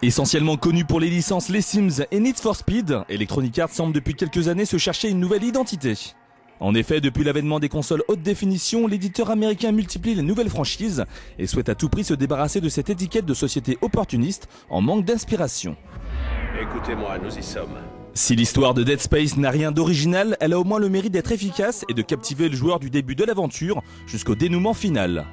Essentiellement connu pour les licences Les Sims et Need for Speed, Electronic Arts semble depuis quelques années se chercher une nouvelle identité. En effet, depuis l'avènement des consoles haute définition, l'éditeur américain multiplie les nouvelles franchises et souhaite à tout prix se débarrasser de cette étiquette de société opportuniste en manque d'inspiration. Écoutez-moi, nous y sommes. Si l'histoire de Dead Space n'a rien d'original, elle a au moins le mérite d'être efficace et de captiver le joueur du début de l'aventure jusqu'au dénouement final.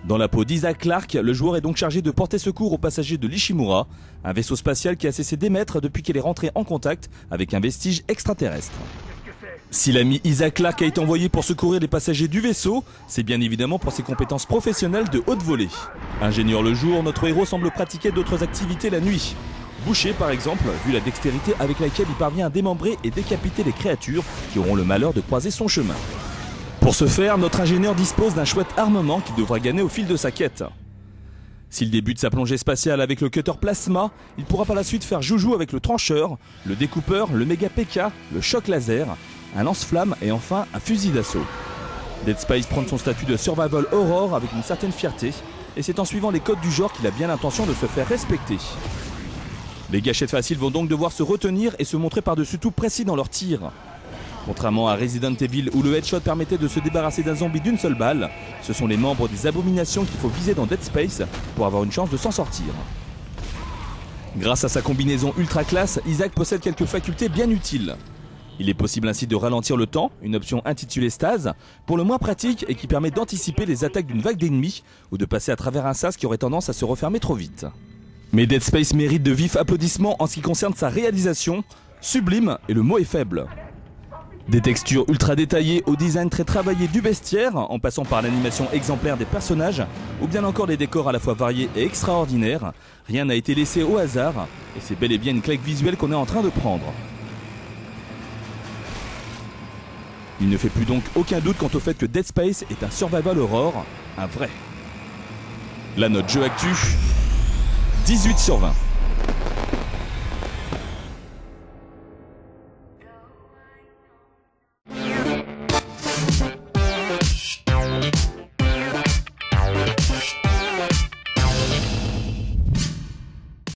Dans la peau d'Isaac Clarke, le joueur est donc chargé de porter secours aux passagers de l'Ishimura, un vaisseau spatial qui a cessé d'émettre depuis qu'elle est rentrée en contact avec un vestige extraterrestre. Si l'ami Isaac Clarke a été envoyé pour secourir les passagers du vaisseau, c'est bien évidemment pour ses compétences professionnelles de haute volée. Ingénieur le jour, notre héros semble pratiquer d'autres activités la nuit. Boucher par exemple, vu la dextérité avec laquelle il parvient à démembrer et décapiter les créatures qui auront le malheur de croiser son chemin. Pour ce faire, notre ingénieur dispose d'un chouette armement qu'il devra gagner au fil de sa quête. S'il débute sa plongée spatiale avec le cutter plasma, il pourra par la suite faire joujou avec le trancheur, le découpeur, le méga PK, le choc laser, un lance-flamme et enfin un fusil d'assaut. Dead Space prend son statut de survival horror avec une certaine fierté, et c'est en suivant les codes du genre qu'il a bien l'intention de se faire respecter. Les gâchettes faciles vont donc devoir se retenir et se montrer par-dessus tout précis dans leurs tirs. Contrairement à Resident Evil où le headshot permettait de se débarrasser d'un zombie d'une seule balle, ce sont les membres des abominations qu'il faut viser dans Dead Space pour avoir une chance de s'en sortir. Grâce à sa combinaison ultra classe, Isaac possède quelques facultés bien utiles. Il est possible ainsi de ralentir le temps, une option intitulée Stase, pour le moins pratique et qui permet d'anticiper les attaques d'une vague d'ennemis ou de passer à travers un sas qui aurait tendance à se refermer trop vite. Mais Dead Space mérite de vifs applaudissements en ce qui concerne sa réalisation, sublime et le mot est faible. Des textures ultra détaillées au design très travaillé du bestiaire, en passant par l'animation exemplaire des personnages, ou bien encore les décors à la fois variés et extraordinaires, rien n'a été laissé au hasard, et c'est bel et bien une claque visuelle qu'on est en train de prendre. Il ne fait plus donc aucun doute quant au fait que Dead Space est un survival horror, un vrai. La note jeu actu, 18/20.